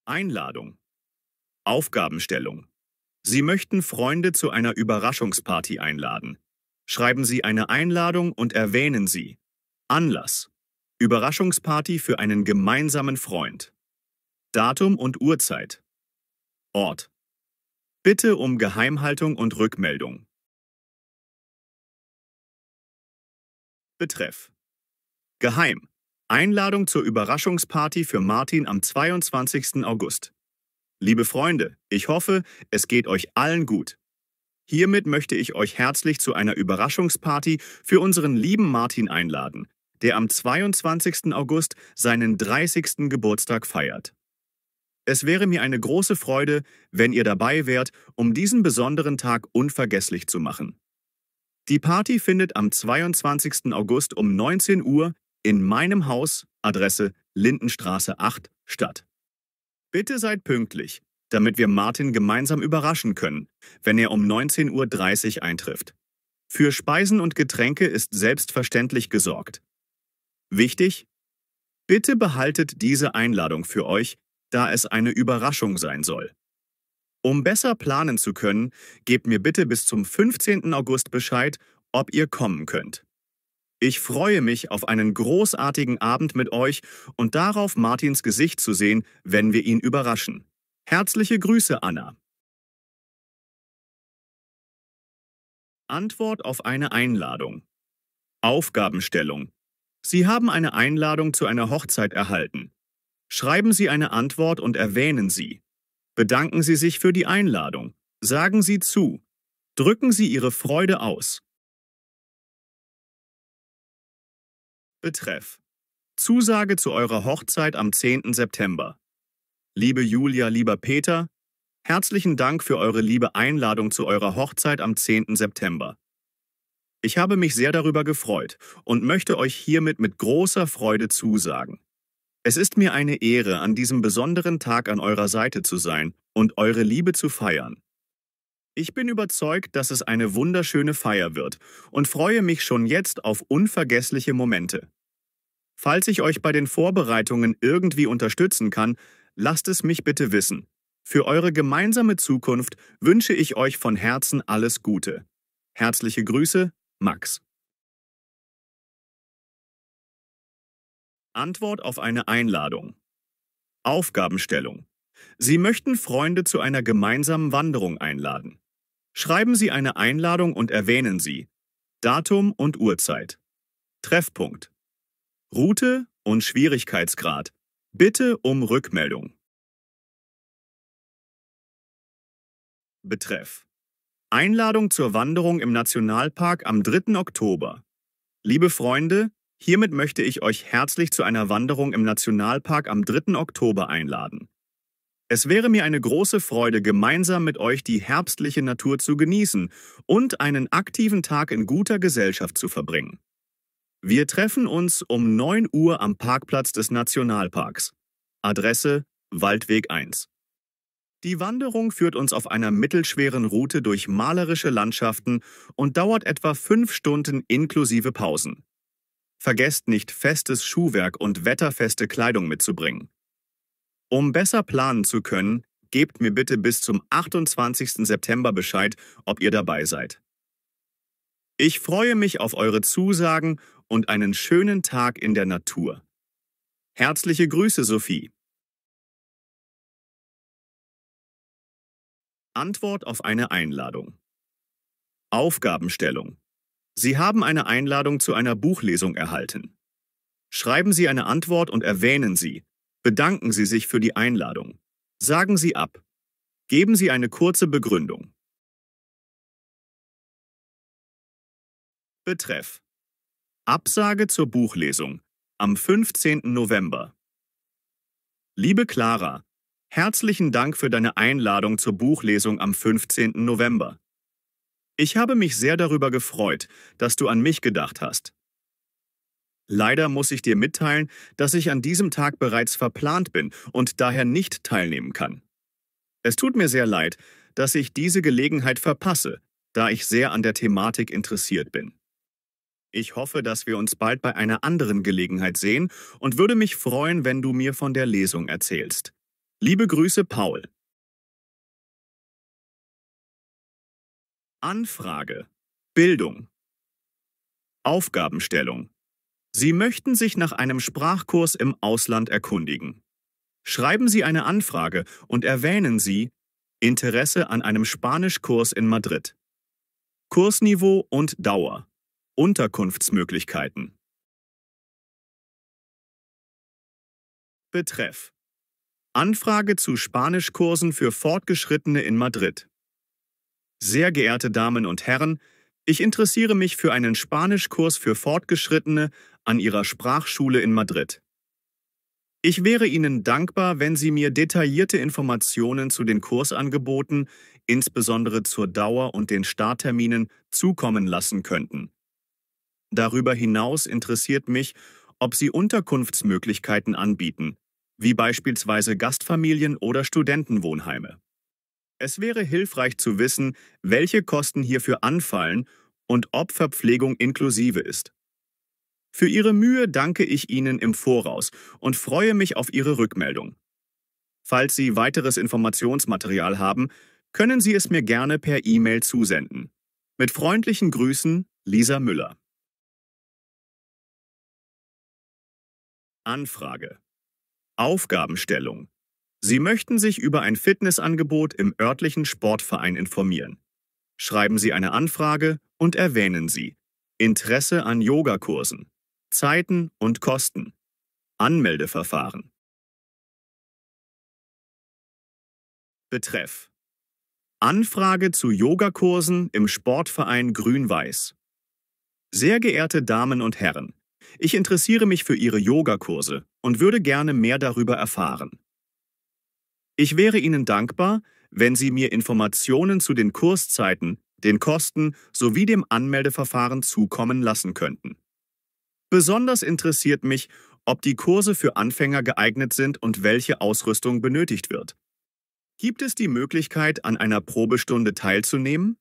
Einladung. Aufgabenstellung. Sie möchten Freunde zu einer Überraschungsparty einladen. Schreiben Sie eine Einladung und erwähnen Sie. Anlass. Überraschungsparty für einen gemeinsamen Freund. Datum und Uhrzeit. Ort. Bitte um Geheimhaltung und Rückmeldung. Betreff. Geheim. Einladung zur Überraschungsparty für Martin am 22. August. Liebe Freunde, ich hoffe, es geht euch allen gut. Hiermit möchte ich euch herzlich zu einer Überraschungsparty für unseren lieben Martin einladen, der am 22. August seinen 30. Geburtstag feiert. Es wäre mir eine große Freude, wenn ihr dabei wärt, um diesen besonderen Tag unvergesslich zu machen. Die Party findet am 22. August um 19 Uhr in meinem Haus, Adresse Lindenstraße 8, statt. Bitte seid pünktlich, damit wir Martin gemeinsam überraschen können, wenn er um 19:30 Uhr eintrifft. Für Speisen und Getränke ist selbstverständlich gesorgt. Wichtig: Bitte behaltet diese Einladung für euch, da es eine Überraschung sein soll. Um besser planen zu können, gebt mir bitte bis zum 15. August Bescheid, ob ihr kommen könnt. Ich freue mich auf einen großartigen Abend mit euch und darauf, Martins Gesicht zu sehen, wenn wir ihn überraschen. Herzliche Grüße, Anna. Antwort auf eine Einladung. Aufgabenstellung. Sie haben eine Einladung zu einer Hochzeit erhalten. Schreiben Sie eine Antwort und erwähnen Sie. Bedanken Sie sich für die Einladung. Sagen Sie zu. Drücken Sie Ihre Freude aus. Betreff. Zusage zu eurer Hochzeit am 10. September. Liebe Julia, lieber Peter, herzlichen Dank für eure liebe Einladung zu eurer Hochzeit am 10. September. Ich habe mich sehr darüber gefreut und möchte euch hiermit mit großer Freude zusagen. Es ist mir eine Ehre, an diesem besonderen Tag an eurer Seite zu sein und eure Liebe zu feiern. Ich bin überzeugt, dass es eine wunderschöne Feier wird und freue mich schon jetzt auf unvergessliche Momente. Falls ich euch bei den Vorbereitungen irgendwie unterstützen kann, lasst es mich bitte wissen. Für eure gemeinsame Zukunft wünsche ich euch von Herzen alles Gute. Herzliche Grüße, Max. Antwort auf eine Einladung. Aufgabenstellung. Sie möchten Freunde zu einer gemeinsamen Wanderung einladen. Schreiben Sie eine Einladung und erwähnen Sie. Datum und Uhrzeit. Treffpunkt. Route und Schwierigkeitsgrad. Bitte um Rückmeldung. Betreff. Einladung zur Wanderung im Nationalpark am 3. Oktober. Liebe Freunde, hiermit möchte ich euch herzlich zu einer Wanderung im Nationalpark am 3. Oktober einladen. Es wäre mir eine große Freude, gemeinsam mit euch die herbstliche Natur zu genießen und einen aktiven Tag in guter Gesellschaft zu verbringen. Wir treffen uns um 9 Uhr am Parkplatz des Nationalparks. Adresse Waldweg 1. Die Wanderung führt uns auf einer mittelschweren Route durch malerische Landschaften und dauert etwa 5 Stunden inklusive Pausen. Vergesst nicht, festes Schuhwerk und wetterfeste Kleidung mitzubringen. Um besser planen zu können, gebt mir bitte bis zum 28. September Bescheid, ob ihr dabei seid. Ich freue mich auf eure Zusagen und einen schönen Tag in der Natur. Herzliche Grüße, Sophie. Antwort auf eine Einladung. Aufgabenstellung. Sie haben eine Einladung zu einer Buchlesung erhalten. Schreiben Sie eine Antwort und erwähnen Sie. Bedanken Sie sich für die Einladung. Sagen Sie ab. Geben Sie eine kurze Begründung. Betreff. Absage zur Buchlesung am 15. November. Liebe Clara, herzlichen Dank für deine Einladung zur Buchlesung am 15. November. Ich habe mich sehr darüber gefreut, dass du an mich gedacht hast. Leider muss ich dir mitteilen, dass ich an diesem Tag bereits verplant bin und daher nicht teilnehmen kann. Es tut mir sehr leid, dass ich diese Gelegenheit verpasse, da ich sehr an der Thematik interessiert bin. Ich hoffe, dass wir uns bald bei einer anderen Gelegenheit sehen und würde mich freuen, wenn du mir von der Lesung erzählst. Liebe Grüße, Paul. Anfrage. Bildung. Aufgabenstellung. Sie möchten sich nach einem Sprachkurs im Ausland erkundigen. Schreiben Sie eine Anfrage und erwähnen Sie Interesse an einem Spanischkurs in Madrid. Kursniveau und Dauer. Unterkunftsmöglichkeiten. Betreff. Anfrage zu Spanischkursen für Fortgeschrittene in Madrid. Sehr geehrte Damen und Herren, ich interessiere mich für einen Spanischkurs für Fortgeschrittene an Ihrer Sprachschule in Madrid. Ich wäre Ihnen dankbar, wenn Sie mir detaillierte Informationen zu den Kursangeboten, insbesondere zur Dauer und den Startterminen, zukommen lassen könnten. Darüber hinaus interessiert mich, ob Sie Unterkunftsmöglichkeiten anbieten, wie beispielsweise Gastfamilien oder Studentenwohnheime. Es wäre hilfreich zu wissen, welche Kosten hierfür anfallen und ob Verpflegung inklusive ist. Für Ihre Mühe danke ich Ihnen im Voraus und freue mich auf Ihre Rückmeldung. Falls Sie weiteres Informationsmaterial haben, können Sie es mir gerne per E-Mail zusenden. Mit freundlichen Grüßen, Lisa Müller. Anfrage. Aufgabenstellung. Sie möchten sich über ein Fitnessangebot im örtlichen Sportverein informieren. Schreiben Sie eine Anfrage und erwähnen Sie Interesse an Yogakursen, Zeiten und Kosten, Anmeldeverfahren. Betreff. Anfrage zu Yogakursen im Sportverein Grün-Weiß. Sehr geehrte Damen und Herren, ich interessiere mich für Ihre Yogakurse und würde gerne mehr darüber erfahren. Ich wäre Ihnen dankbar, wenn Sie mir Informationen zu den Kurszeiten, den Kosten sowie dem Anmeldeverfahren zukommen lassen könnten. Besonders interessiert mich, ob die Kurse für Anfänger geeignet sind und welche Ausrüstung benötigt wird. Gibt es die Möglichkeit, an einer Probestunde teilzunehmen?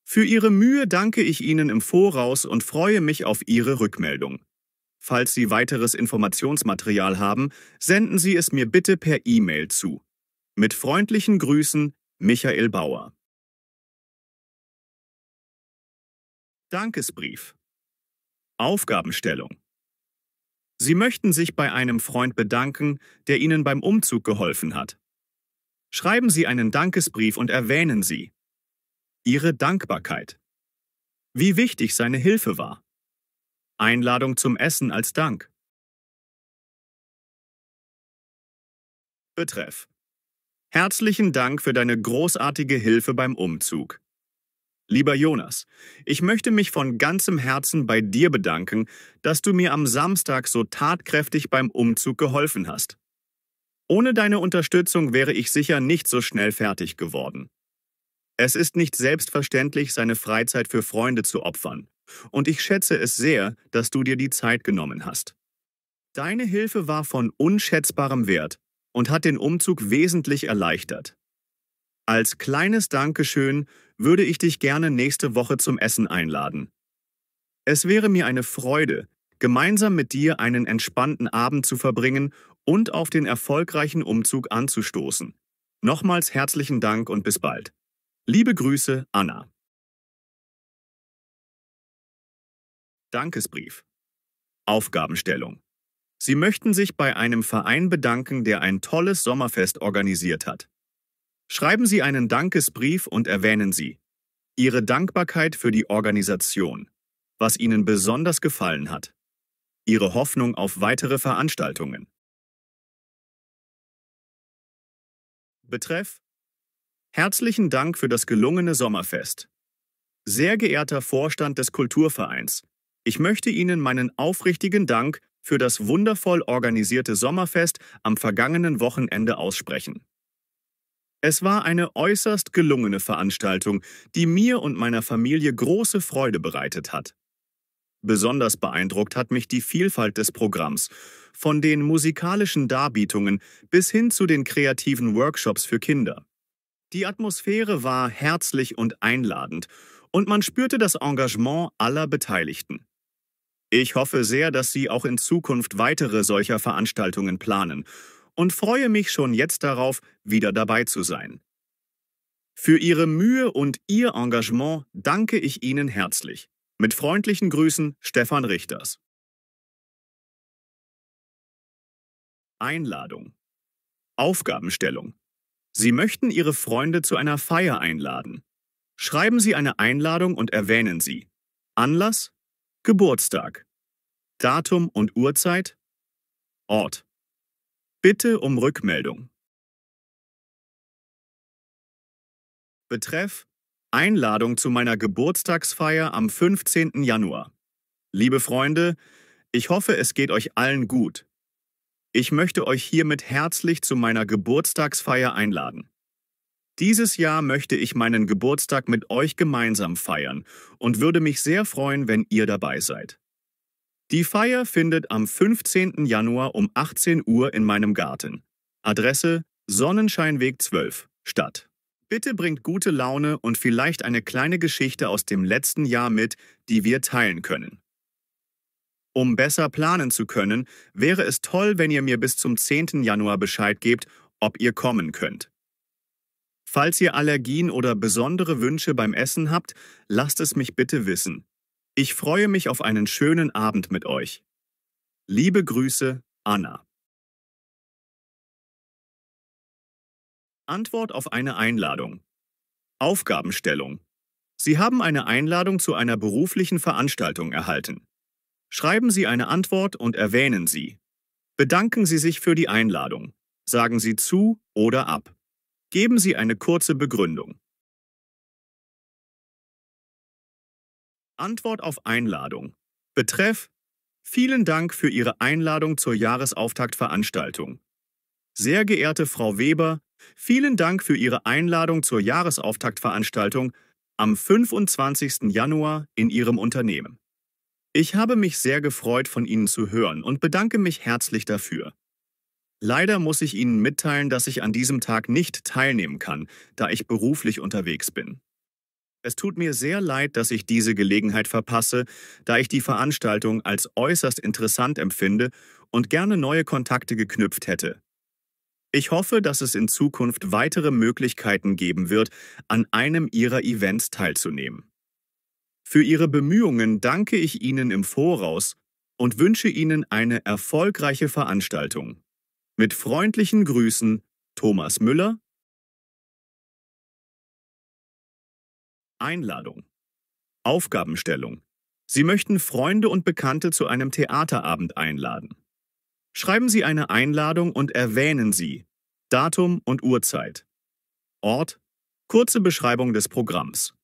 Für Ihre Mühe danke ich Ihnen im Voraus und freue mich auf Ihre Rückmeldung. Falls Sie weiteres Informationsmaterial haben, senden Sie es mir bitte per E-Mail zu. Mit freundlichen Grüßen, Michael Bauer. Dankesbrief. Aufgabenstellung. Sie möchten sich bei einem Freund bedanken, der Ihnen beim Umzug geholfen hat. Schreiben Sie einen Dankesbrief und erwähnen Sie Ihre Dankbarkeit. Wie wichtig seine Hilfe war. Einladung zum Essen als Dank. Betreff. Herzlichen Dank für deine großartige Hilfe beim Umzug. Lieber Jonas, ich möchte mich von ganzem Herzen bei dir bedanken, dass du mir am Samstag so tatkräftig beim Umzug geholfen hast. Ohne deine Unterstützung wäre ich sicher nicht so schnell fertig geworden. Es ist nicht selbstverständlich, seine Freizeit für Freunde zu opfern, und ich schätze es sehr, dass du dir die Zeit genommen hast. Deine Hilfe war von unschätzbarem Wert und hat den Umzug wesentlich erleichtert. Als kleines Dankeschön würde ich dich gerne nächste Woche zum Essen einladen. Es wäre mir eine Freude, gemeinsam mit dir einen entspannten Abend zu verbringen und auf den erfolgreichen Umzug anzustoßen. Nochmals herzlichen Dank und bis bald. Liebe Grüße, Anna. Dankesbrief. Aufgabenstellung. Sie möchten sich bei einem Verein bedanken, der ein tolles Sommerfest organisiert hat. Schreiben Sie einen Dankesbrief und erwähnen Sie Ihre Dankbarkeit für die Organisation, was Ihnen besonders gefallen hat, Ihre Hoffnung auf weitere Veranstaltungen. Betreff: Herzlichen Dank für das gelungene Sommerfest. Sehr geehrter Vorstand des Kulturvereins, ich möchte Ihnen meinen aufrichtigen Dank für das wundervoll organisierte Sommerfest am vergangenen Wochenende aussprechen. Es war eine äußerst gelungene Veranstaltung, die mir und meiner Familie große Freude bereitet hat. Besonders beeindruckt hat mich die Vielfalt des Programms, von den musikalischen Darbietungen bis hin zu den kreativen Workshops für Kinder. Die Atmosphäre war herzlich und einladend und man spürte das Engagement aller Beteiligten. Ich hoffe sehr, dass Sie auch in Zukunft weitere solcher Veranstaltungen planen und freue mich schon jetzt darauf, wieder dabei zu sein. Für Ihre Mühe und Ihr Engagement danke ich Ihnen herzlich. Mit freundlichen Grüßen, Stefan Richters. Einladung. Aufgabenstellung. Sie möchten Ihre Freunde zu einer Feier einladen. Schreiben Sie eine Einladung und erwähnen Sie Anlass, Geburtstag, Datum und Uhrzeit, Ort. Bitte um Rückmeldung. Betreff: Einladung zu meiner Geburtstagsfeier am 15. Januar. Liebe Freunde, ich hoffe, es geht euch allen gut. Ich möchte euch hiermit herzlich zu meiner Geburtstagsfeier einladen. Dieses Jahr möchte ich meinen Geburtstag mit euch gemeinsam feiern und würde mich sehr freuen, wenn ihr dabei seid. Die Feier findet am 15. Januar um 18 Uhr in meinem Garten. Adresse: Sonnenscheinweg 12 statt. Bitte bringt gute Laune und vielleicht eine kleine Geschichte aus dem letzten Jahr mit, die wir teilen können. Um besser planen zu können, wäre es toll, wenn ihr mir bis zum 10. Januar Bescheid gebt, ob ihr kommen könnt. Falls ihr Allergien oder besondere Wünsche beim Essen habt, lasst es mich bitte wissen. Ich freue mich auf einen schönen Abend mit euch. Liebe Grüße, Anna. Antwort auf eine Einladung. Aufgabenstellung. Sie haben eine Einladung zu einer beruflichen Veranstaltung erhalten. Schreiben Sie eine Antwort und erwähnen Sie. Bedanken Sie sich für die Einladung. Sagen Sie zu oder ab. Geben Sie eine kurze Begründung. Antwort auf Einladung. Betreff: Vielen Dank für Ihre Einladung zur Jahresauftaktveranstaltung. Sehr geehrte Frau Weber, vielen Dank für Ihre Einladung zur Jahresauftaktveranstaltung am 25. Januar in Ihrem Unternehmen. Ich habe mich sehr gefreut, von Ihnen zu hören und bedanke mich herzlich dafür. Leider muss ich Ihnen mitteilen, dass ich an diesem Tag nicht teilnehmen kann, da ich beruflich unterwegs bin. Es tut mir sehr leid, dass ich diese Gelegenheit verpasse, da ich die Veranstaltung als äußerst interessant empfinde und gerne neue Kontakte geknüpft hätte. Ich hoffe, dass es in Zukunft weitere Möglichkeiten geben wird, an einem Ihrer Events teilzunehmen. Für Ihre Bemühungen danke ich Ihnen im Voraus und wünsche Ihnen eine erfolgreiche Veranstaltung. Mit freundlichen Grüßen, Thomas Müller. Einladung. Aufgabenstellung. Sie möchten Freunde und Bekannte zu einem Theaterabend einladen. Schreiben Sie eine Einladung und erwähnen Sie Datum und Uhrzeit. Ort, kurze Beschreibung des Programms.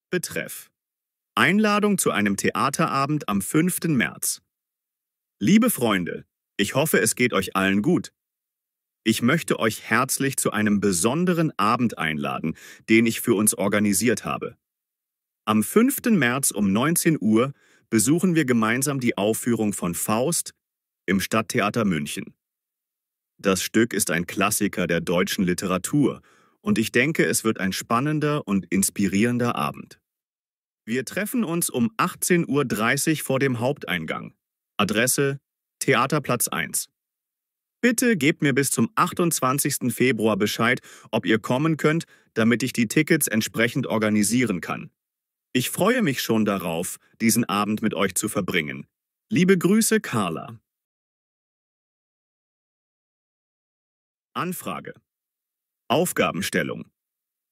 Betreff: Einladung zu einem Theaterabend am 5. März. Liebe Freunde, ich hoffe, es geht euch allen gut. Ich möchte euch herzlich zu einem besonderen Abend einladen, den ich für uns organisiert habe. Am 5. März um 19 Uhr besuchen wir gemeinsam die Aufführung von Faust im Stadttheater München. Das Stück ist ein Klassiker der deutschen Literatur und ich denke, es wird ein spannender und inspirierender Abend. Wir treffen uns um 18:30 Uhr vor dem Haupteingang. Adresse: Theaterplatz 1. Bitte gebt mir bis zum 28. Februar Bescheid, ob ihr kommen könnt, damit ich die Tickets entsprechend organisieren kann. Ich freue mich schon darauf, diesen Abend mit euch zu verbringen. Liebe Grüße, Carla. Anfrage. Aufgabenstellung.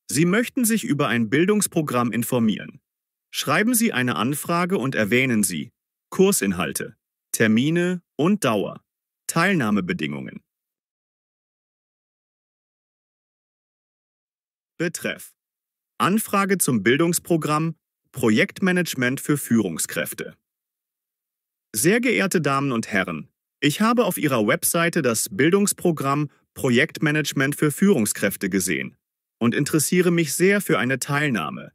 Sie möchten sich über ein Bildungsprogramm informieren. Schreiben Sie eine Anfrage und erwähnen Sie Kursinhalte, Termine und Dauer, Teilnahmebedingungen. Betreff: Anfrage zum Bildungsprogramm Projektmanagement für Führungskräfte. Sehr geehrte Damen und Herren, ich habe auf Ihrer Webseite das Bildungsprogramm Projektmanagement für Führungskräfte gesehen und interessiere mich sehr für eine Teilnahme.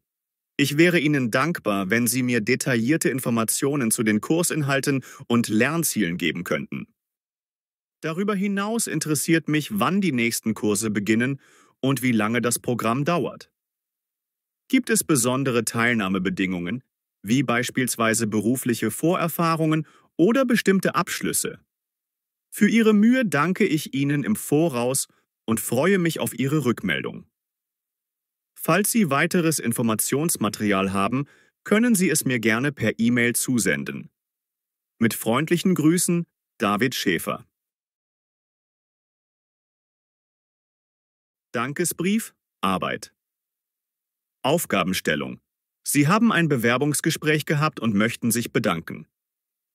Ich wäre Ihnen dankbar, wenn Sie mir detaillierte Informationen zu den Kursinhalten und Lernzielen geben könnten. Darüber hinaus interessiert mich, wann die nächsten Kurse beginnen und wie lange das Programm dauert. Gibt es besondere Teilnahmebedingungen, wie beispielsweise berufliche Vorerfahrungen oder bestimmte Abschlüsse. Für Ihre Mühe danke ich Ihnen im Voraus und freue mich auf Ihre Rückmeldung. Falls Sie weiteres Informationsmaterial haben, können Sie es mir gerne per E-Mail zusenden. Mit freundlichen Grüßen, David Schäfer. Dankesbrief, Arbeit. Aufgabenstellung. Sie haben ein Bewerbungsgespräch gehabt und möchten sich bedanken.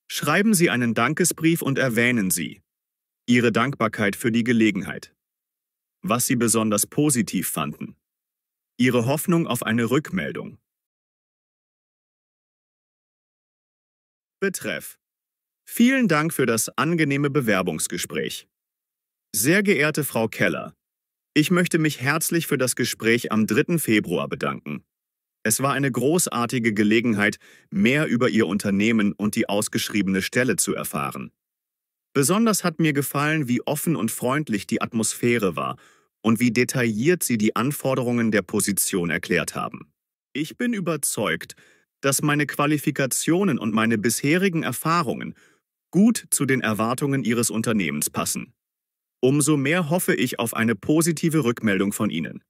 Schreiben Sie einen Dankesbrief und erwähnen Sie Ihre Dankbarkeit für die Gelegenheit, was Sie besonders positiv fanden, Ihre Hoffnung auf eine Rückmeldung. Betreff. Vielen Dank für das angenehme Bewerbungsgespräch. Sehr geehrte Frau Keller, ich möchte mich herzlich für das Gespräch am 3. Februar bedanken. Es war eine großartige Gelegenheit, mehr über Ihr Unternehmen und die ausgeschriebene Stelle zu erfahren. Besonders hat mir gefallen, wie offen und freundlich die Atmosphäre war und wie detailliert Sie die Anforderungen der Position erklärt haben. Ich bin überzeugt, dass meine Qualifikationen und meine bisherigen Erfahrungen gut zu den Erwartungen Ihres Unternehmens passen. Umso mehr hoffe ich auf eine positive Rückmeldung von Ihnen.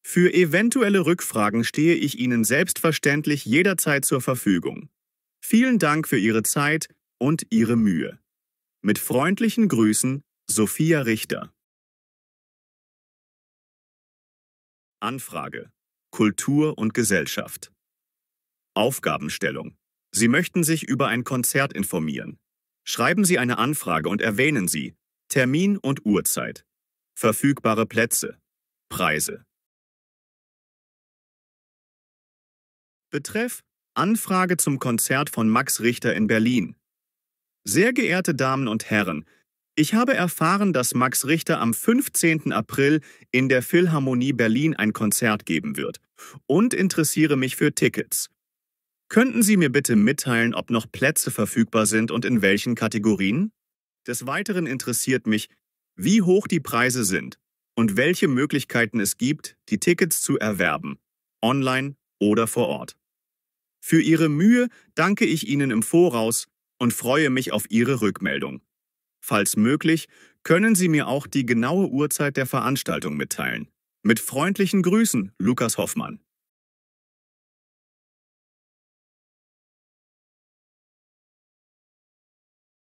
Für eventuelle Rückfragen stehe ich Ihnen selbstverständlich jederzeit zur Verfügung. Vielen Dank für Ihre Zeit und Ihre Mühe. Mit freundlichen Grüßen, Sophia Richter. Anfrage: Kultur und Gesellschaft. Aufgabenstellung. Sie möchten sich über ein Konzert informieren. Schreiben Sie eine Anfrage und erwähnen Sie Termin und Uhrzeit, verfügbare Plätze, Preise. Betreff: Anfrage zum Konzert von Max Richter in Berlin. Sehr geehrte Damen und Herren, ich habe erfahren, dass Max Richter am 15. April in der Philharmonie Berlin ein Konzert geben wird und interessiere mich für Tickets. Könnten Sie mir bitte mitteilen, ob noch Plätze verfügbar sind und in welchen Kategorien? Des Weiteren interessiert mich, wie hoch die Preise sind und welche Möglichkeiten es gibt, die Tickets zu erwerben, online oder vor Ort. Für Ihre Mühe danke ich Ihnen im Voraus und freue mich auf Ihre Rückmeldung. Falls möglich, können Sie mir auch die genaue Uhrzeit der Veranstaltung mitteilen. Mit freundlichen Grüßen, Lukas Hoffmann.